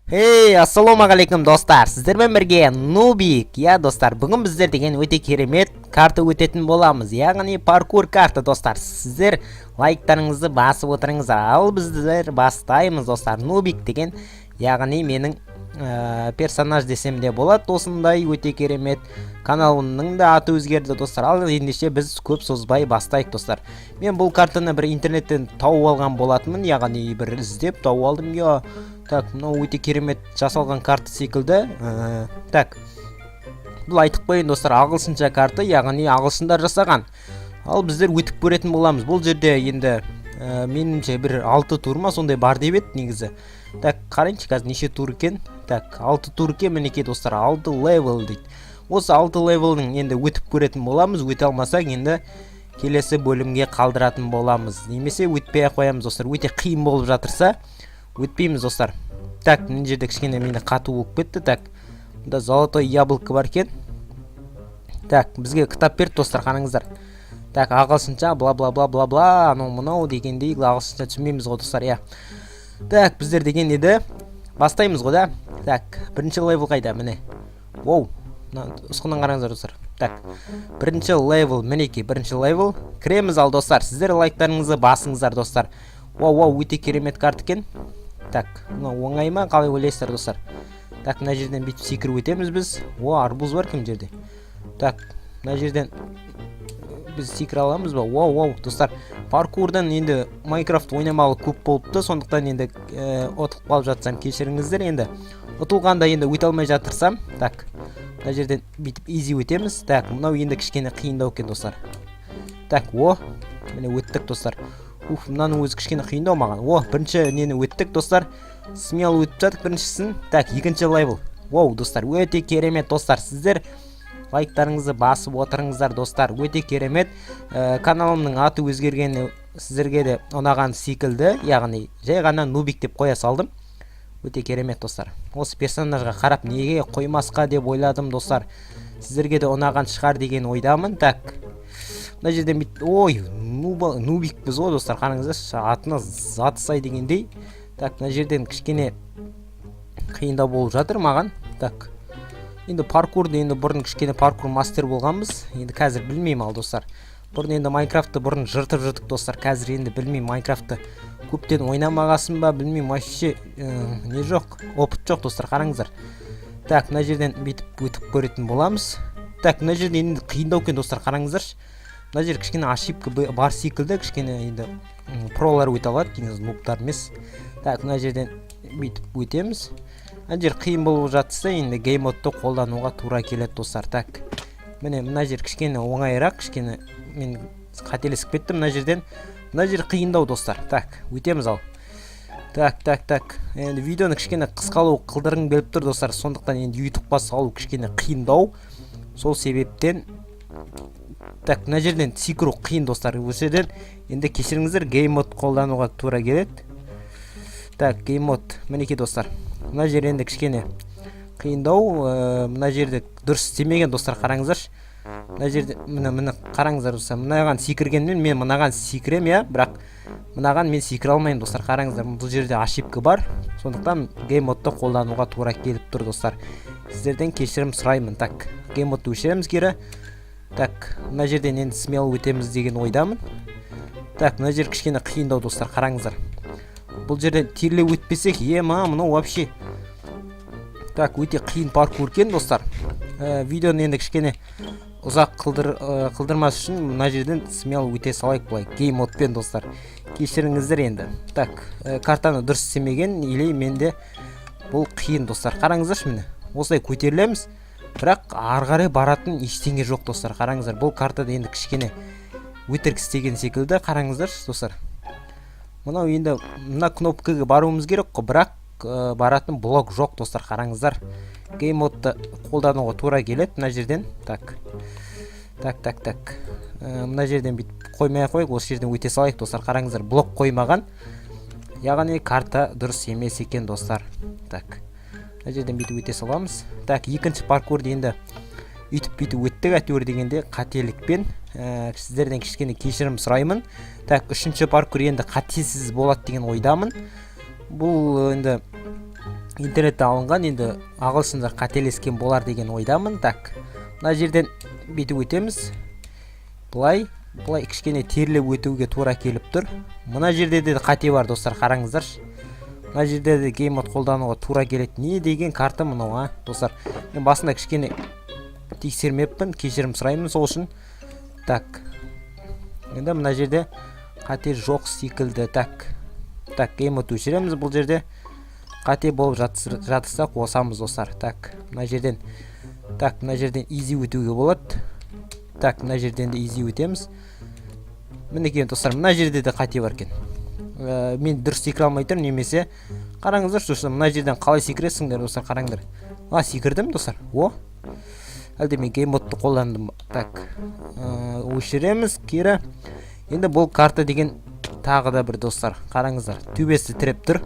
Ассалаумағалейкум достар, сіздермен бірге Нубик. Достар, бүгін біздер деген өте керемет карта өтетін боламыз. Яғни паркур карта достар. Сіздер лайктарыңызды басып отырыңыздар. Ал біздер бастаймыз достар. Нубик деген, яғни менің персонаж десем де болады. Осындай өте керемет каналымның да аты өзгерді достар. Ал ендеше біз көп созбай бастайық достар. Мен бұл картаны бір интернеттен тауып алған болатынмын, яғни бір іздеп тауып алдым. Так, мынау өте керемет жасалған карта секілді. Так, бұл айтып қойын достар, ағылшынша карта, яғни ағылшындар жасаған. Ал біздер өтіп көретін боламыз. Бұл жерде енді меніңше бір 6 тур ма сондай бар деп еді негізі. Так, қарайыншы қазір неше тур екен. Так, 6 тур екен мінекей достар, 6 левел дейді. Осы 6 левелдің енді өтіп көретін боламыз. Өте алмасақ енді келесі бөлімге қалдыратын боламыз. Немесе өтпей қоямыз достар. Өте қиын болып жатырса өтпейміз достар. Так, мына жерде кішкене мені қату болып кетті. Так, мұнда золотой яблоко бар екен. Так, бізге кітап берді достар, қараңыздар. Так, ағылшынша бла бла бла бла бла, анау мынау дегендей ағылшынша түсінбейміз ғой достар, Так, біздер деген еді. Бастаймыз ғой да. Так, бірінші левел қайда, міне. Воу, ұсқыннан қараңыздар достар. Так, бірінші левел, мінекей, бірінші левел. Кіреміз ал достар, сіздер лайктарыңызды басыңыздар достар. Воу, өте керемет карта екен. Так, оңай ма, қалай ойлайсыздар достар? Так, мына жерден бүйтіп секіріп өтеміз біз. Арбуз бар кім жерде? Так, мына жерден біз секіре аламыз ба? Воу, достар, паркурдан енді Майнкрафт ойнамалы көп болыпты, сондықтан енді ұтылып қалып жатсам кешіріңіздер енді. Ұтылғанда енді өте алмай жатырсам. Так, мына жерден бүйтіп изи өтеміз. Так, мынау енді кішкене қиындау екен достар. Так, міне өттік достар. Мынаның өзі кішкене қиындау маған. Бірінші нені өттік достар. Смело өтіп жатық біріншісін. Так, екінші левел. Достар, өте керемет достар. Сіздер лайктарыңызды басып отырыңыздар достар. Өте керемет. Каналымның аты өзгергені сіздерге де ұнаған секілді. Яғни, жай ғана Нубик деп қоя салдым. Өте керемет достар. Осы персонажға қарап неге қоймасқа деп ойладым достар. Сіздерге де ұнаған шығар деген ойдамын. Так, мына жерден Нубик біз ғой достар, қараңыздаршы, атына заты сай дегендей. Так, мына жерден кішкене қиындау болып жатыр маған. Так, енді паркурды енді бұрын кішкене паркур мастер болғанбыз. Енді қазір білмеймін ал достар. Бұрын енді Майнкрафтты бұрын жыртып жыртық достар. Қазір енді білмеймін, Майнкрафтты көптен ойнамағасын ба, білмеймін, вообще не жоқ, опыт жоқ достар, қараңыздар. Так, мына жерден бүйтіп өтіп көретін боламыз. Так, мына жерден енді қиындау екен достар, қараңыздаршы. Мына жер кішкене ошибка бар секілді, кішкене енді пролар өте алады, деңіз нубтар емес. Так, мына жерден бүйтіп өтеміз. Мына жер қиын болып жатса, енді геймодты қолдануға тура келеді достар. Так, мына жер кішкене оңайырақ, кішкене мен қателесіп кеттім мына жерден. Мына жер қиындау достар. Так, өтеміз ал. Так. Енді видеоны кішкене қысқалау қылдырың беліп тұр достар. Сондықтан енді ютубқа салу кішкене қиындау. Сол себептен так, мына жерден секіру қиын достар. Осы жерден енді кешіріңіздер, геймод қолдануға тура келеді. Так, геймод, мінекей достар. Мына жер енді кішкене қиындау. Мына жерде дұрыс істемеген достар, қараңыздаршы. Мына жерде мына қараңыздар достар. Мынаған секіргенмен мен мынаған секірем, бірақ мынаған мен секіре алмаймын достар. Қараңыздар, бұл жерде ошибка бар. Сондықтан геймодты қолдануға тура келіп тұр достар. Сіздерден кешірім сұраймын. Так, геймодты өшіреміз кері. Так, мына жерден енді смело өтеміз деген ойдамын. Так, мына жер кішкене қиындау достар, қараңыздар. Бұл жерден терле өтпесек, мынау вообще. Так, өте қиын паркур екен достар. Видеоны енді кішкене ұзақ қылдырмас үшін мына жерден смело өте салайық бұлай. Геймодпен достар. Кешіріңіздер енді. Так, картаны дұрыс істемеген, или менде бұл қиын достар. Қараңыздаршы міне. Осылай көтерілеміз. Бірақ арғары баратын ештеңе жоқ достар, қараңыздар. Бұл картада енді кішкене өтірік істеген секілді, қараңыздар достар. Мынау енді мына кнопкаға баруымыз керек қой, бірақ баратын блок жоқ достар, қараңыздар. Геймодты қолдануға тура келеді мына жерден. Так. Мына жерден бүйтіп қоймай қойық, осы жерден өте салайық достар, қараңыздар. Блок қоймаған, яғни карта дұрыс емес екен достар. Так. Мына жерден бүйтіп өте саламыз. Так, екінші паркурды енді үйтіп өттік әтеуір дегенде қателікпен. Сіздерден кішкене кешірім сұраймын. Так, үшінші паркур енді қатесіз болады деген ойдамын. Бұл енді интернетте алынған, енді ағылшындар қателескен болар деген ойдамын. Так, мына жерден бүйтіп өтеміз. Былай кішкене терлеп өтуге тура келіп тұр. Мына жерде де қате бар достар, қараңыздаршы. Мына жерде де геймод қолдануға тура келеді. Не деген карта мынау, достар? Мен басында кішкене тексермеппін, кешірім сұраймын сол үшін. Так, енді мына жерде қате жоқ секілді. Так, геймод өшіреміз. Бұл жерде қате болып жатырса қосамыз достар. Так, мына жерден изи өтуге болады. Так, мына жерден де изи өтеміз. Мінекей достар, мына жерде де қате бар екен. Мен дұрыс секіре алмай тұрмын, немесе қараңыздар, достар, мына жерден қалай секіресіңдер достар, қараңдар. Секірдім достар. Әлде мен геймодты қолдандым. Так, өшіреміз кері. Енді бұл карта деген тағы да бір достар, қараңыздар, төбесі тіреп тұр.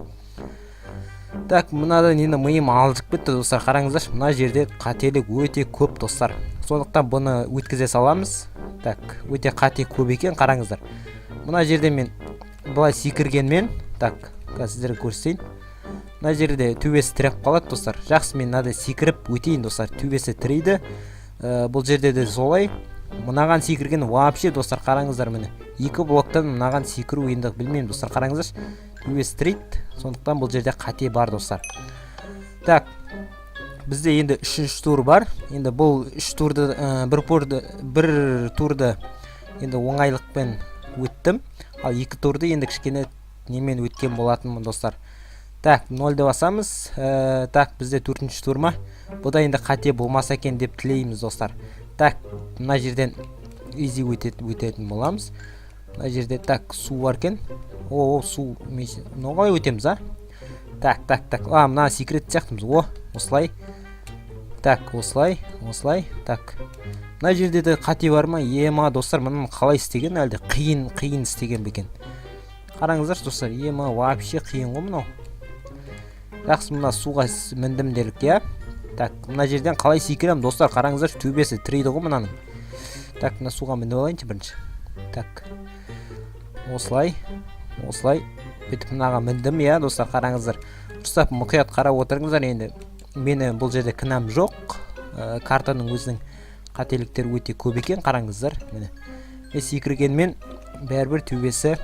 Так, мынадан енді миым алжып кетті достар, қараңыздар. Мына жерде қателік өте көп достар. Сондықтан бұны өткізе саламыз. Так, өте қате көп екен, қараңыздар. Мына жерде мен былай секіргенмен, так, сіздерге көрсетейін. Мына жерде төбесі тіреп қалады достар. Жақсы, мен мынада секіріп өтейін достар. Төбесі тірейді. Бұл жерде де солай. Мынаған секірген вообще достар, қараңыздар, міне. Екі блоктан мынаған секіру енді білмеймін достар, қараңыздар. Төбесі тірейді. Сондықтан бұл жерде қате бар достар. Так, бізде енді 3-ші тур бар. Енді бұл 3 турды, бір турды енді оңайлықпен өттім. Ал 2 турды енді кішкене немен өткен болатынмын достар. Так, 0-ді басамыз. Так, бізде 4-ші тур ма? Бұда енді қате болмаса екен деп тілейміз достар. Так, мына жерден изи өтетін боламыз. Мына жерде так, су бар екен. Су. Қалай өтеміз, Так. Мына секрет сияқтымыз. Осылай. Так, осылай. Так. Мына жерде де қате бар ма? Ема достар, мұның қалай істеген? Әлде қиын істеген бекен. Қараңыздар достар, ема вообще қиын ғой мынау. Жақсы, мына суға міндім делік, Так, мына жерден қалай секірем достар, қараңыздар, төбесі тірейді ғой мұнаның. Так, мына суға мініп алайыншы бірінші. Так. Осылай. Бетіп мұнаға міндім, достар, қараңыздар. Дұрыстап мұқият қарап отырыңыздар, енді мені бұл жерде кінәм жоқ. Картаның өзінің қателіктері өте көп екен, қараңыздар. Мен секіргенмен бәрібір төбесі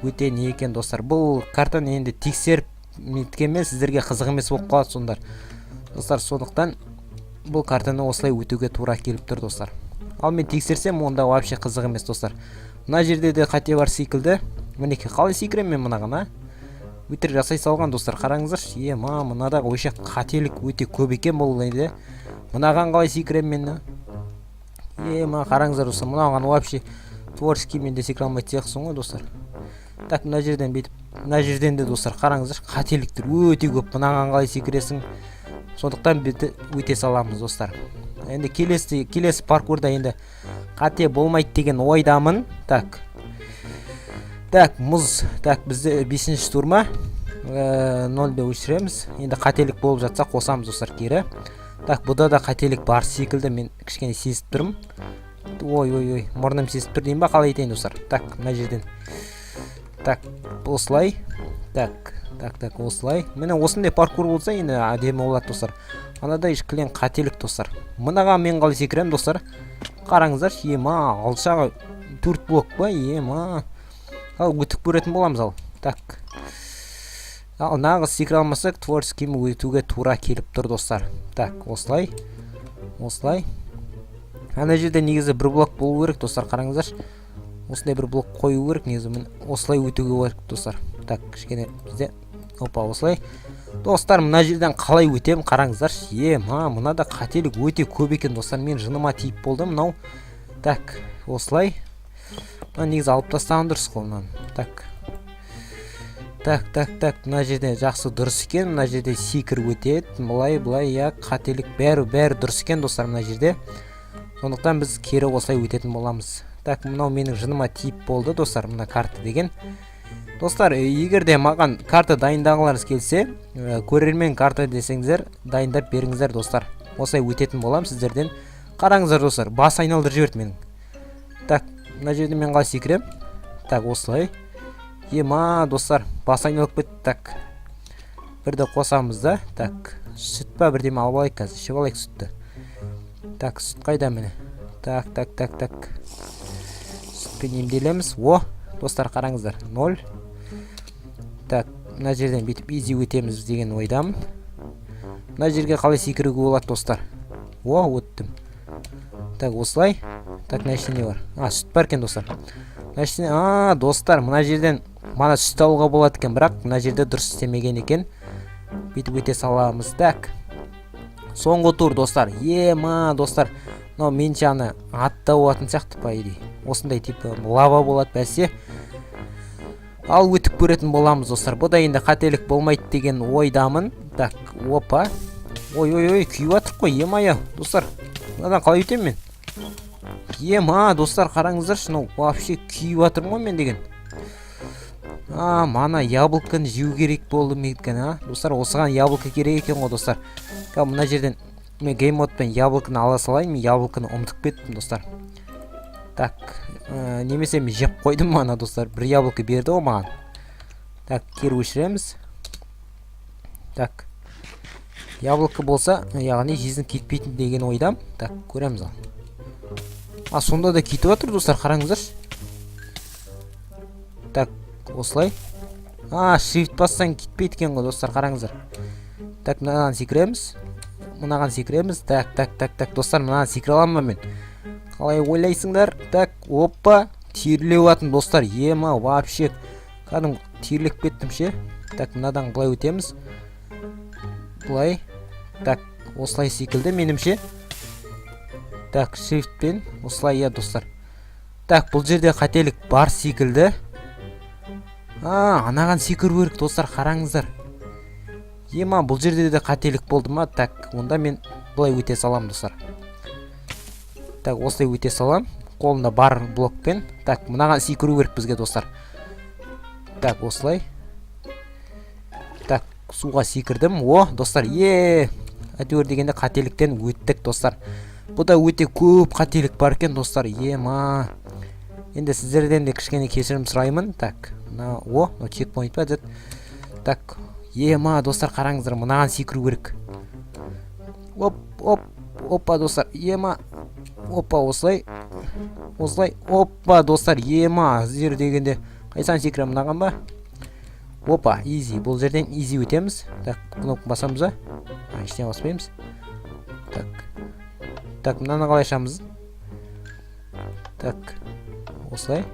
өте не екен достар. Бұл картаны енді тексеріп неткенмен сіздерге қызық емес болып қалады сондар. Достар, сондықтан бұл картаны осылай өтуге тура келіп тұр достар. Ал мен тексерсем, онда вообще қызық емес достар. Мына жерде де қате бар секілді. Мінеке, қалай секірем мен мынаған, Өтір жасай салған достар, қараңыздар. Мынадағы өше қателік өте көп екен бұл дейді. Мынаған қалай секірем мен, қараңыздар достар, мынаған вообще творческий мен де секіре алмайды сияқсың ғой достар. Так, мына жерден бетіп, мына жерден де достар, қараңыздар, қателіктер өте көп. Мынаған қалай секіресің. Сондықтан өте саламыз достар. Енді келесі паркурда енді қате болмайды деген ойдамын. Так, мұз. Так, бізде 5-ші тур ма? 0-ді өшіреміз. Енді қателік болып жатса қосамыз достар кері. Так, бұда да қателік бар секілді, мен кішкене сезіп тұрмын. Мұрным сезіп тұр дейін ба, қалай етейін достар. Так, мына жерден. Так, осылай. Так, осылай. Мені осындай паркур болса, енді әдемі болады достар. Анадай кілең қателік достар. Мынаға мен қалай секірем достар. Қараңыздар, алшаға 4 блок ба, Ал өтіп көретін боламыз ал. Так. Ал нағыз секіре алмасақ, творческий өтуге тура келіп тұр достар. Так, осылай. Ана жерде негізі бір блок болу керек достар, қараңыздар. Осындай бір блок қою керек, негізі мен осылай өтуге керек достар. Так, кішкене бізде. Осылай. Достар, мына жерден қалай өтем, қараңыздар. Мынада қателік өте көп екен достар, мен жыныма тиіп болды мынау. Так, осылай. Негізі алып тастаған дұрыс қолынан. Так, мына жерде жақсы дұрыс екен, мына жерде секір өтеді, бұлай, қателік бәрі дұрыс екен достар мына жерде. Сондықтан біз кері осылай өтетін боламыз. Так, мынау менің жыныма тиіп болды достар, мына карта деген. Достар, егер де маған карта дайындағыларыңыз келсе, көрермен карта десеңіздер, дайындап беріңіздер достар. Осылай өтетін болам сіздерден. Қараңыздар достар, бас айналдырып жіберді менің. Так, мына жерде мен қалай секірем? Так, осылай. Достар, бас айналып кетті. Так. бірді қосамыз да. Так, сүт па бірдеме алып алайық қазір. Ішіп алайық сүтті. Так, сүт қайда міне? Так. Сүтпен емделеміз. Достар қараңыздар. 0. Так, мына жерден бүйтіп изи өтеміз деген ойдамын. Мына жерге қалай секіруге болады достар? Өттім. Так, осылай. Так, мына іште не бар? Сүт бар екен достар. Мына іште, достар, мына жерден мана сүт алуға болады екен, бірақ мына жерде дұрыс істемеген екен. Бүйтіп өте саламыз. Так. Соңғы тур достар. Достар. Мынау менше аны атта болатын сияқты по идее. Осындай типі лава болады бәсе. Ал өтіп көретін боламыз достар. Бұда енді қателік болмайды деген ойдамын. Так, опа. Ой, күйіп жатыр қой, ема-ай, достар. Мынадан қалай өтем мен? Достар, қараңыздар, шынау вообще күйіп жатыр ғой мен деген. Мана яблоканы жеу керек болды екен, достар. Осыған яблоко керек екен ғой достар. Мына жерден мен геймодпен яблоканы ала салайын, мен яблоканы ұмытып кеттім достар. Так, немесе мен жеп қойдым мана достар. Бір яблоко берді ғой маған. Так, кері өшіреміз. Так, яблоко болса, яғни жизнь кетпейтін деген ойдам. Так, көреміз ал. Сонда да кетіп отыр достар, қараңыздар. Так, осылай. Shift бассаң кетпейді екен ғой достар, қараңыздар. Так, мынаған секіреміз. Так, достар, мынаған секіре аламын ба мен? Қалай ойлайсыңдар? Так, опа, терлеу атын достар. Вообще, кәдім терлеп кеттім ше. Так, мынадан былай өтеміз. Былай. Так, осылай секілді менімше. Так, shiftпен осылай достар. Так, бұл жерде қателік бар секілді. Анаған секіру керек достар, қараңыздар. Бұл жерде де қателік болды ма? Так, онда мен былай өте салам достар. Так, осылай өте салам. Қолында бар блокпен. Так, мынаған секіру керек бізге достар. Так, осылай. Так, суға секірдім. Достар, әйтеуір дегенде қателіктен өттік достар. Бұда өте көп қателік бар екен достар. Енді сіздерден де кішкене кешірім сұраймын. Так, чекпоинт па? Так, достар, қараңыздар, мынаған секіру керек. Опа достар, опа, осылай. Опа достар, сіздер дегенде қайсан секірем мынаған ба? Опа, изи. Бұл жерден изи өтеміз. Так, кнопка басамыз ба? Ештен баспаймыз. Так, мынаны қалай ашамыз? Так, осылай.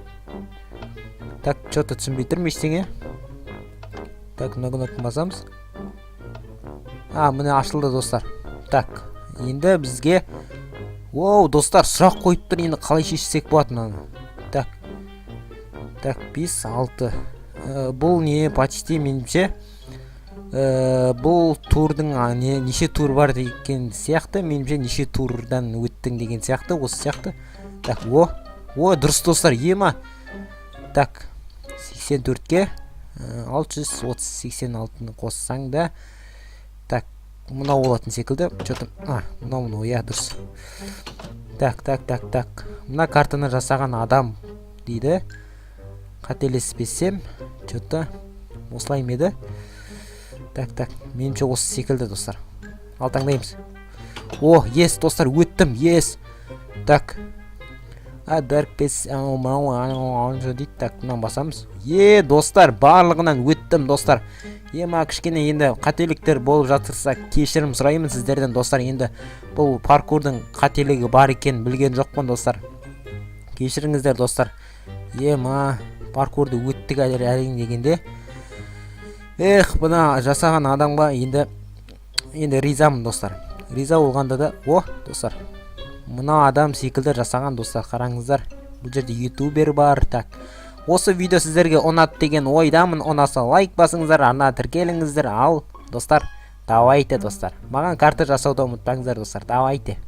Так, что-то түсінбей тұрмын ештеңе. Так, мына кнопка басамыз. Міне ашылды достар. Так, енді бізге достар, сұрақ қойып тұр, енді қалай шешсек болады мынаны. Так, 5, 6. Бұл не почти менімше. Бұл турдың неше тур бар деген сияқты, менімше неше турдан өттің деген сияқты, осы сияқты. Так, дұрыс достар, Так, 84-ке 686-ны қоссаң да. Так, мынау болатын секілді. Мынау, дұрыс. Так. Мына картаны жасаған адам дейді. Қателеспесем, осылай меді. Так, менімше осы секілді достар. Алтаңдаймыз. Достар, өттім, Так. Dark Pass дейді. Так, мынан басамыз. Достар, барлығынан өттім достар. Кішкене енді қателіктер болып жатырса кешірім сұраймын сіздерден достар. Енді бұл паркурдың қателігі бар екен білген жоқпын достар. Кешіріңіздер достар. Паркурды өттік әрең дегенде. Бұна жасаған адамға енді ризамын достар. Риза болғанда да, достар. Мына адам секілді жасаған достар, қараңыздар. Бұл жерде ютубер бар. Так, осы видео сіздерге ұнады деген ойдамын. Ұнаса лайк басыңыздар, арна тіркеліңіздер. Ал достар, давайте достар. Маған карта жасауды ұмытпаңыздар достар. Давайте.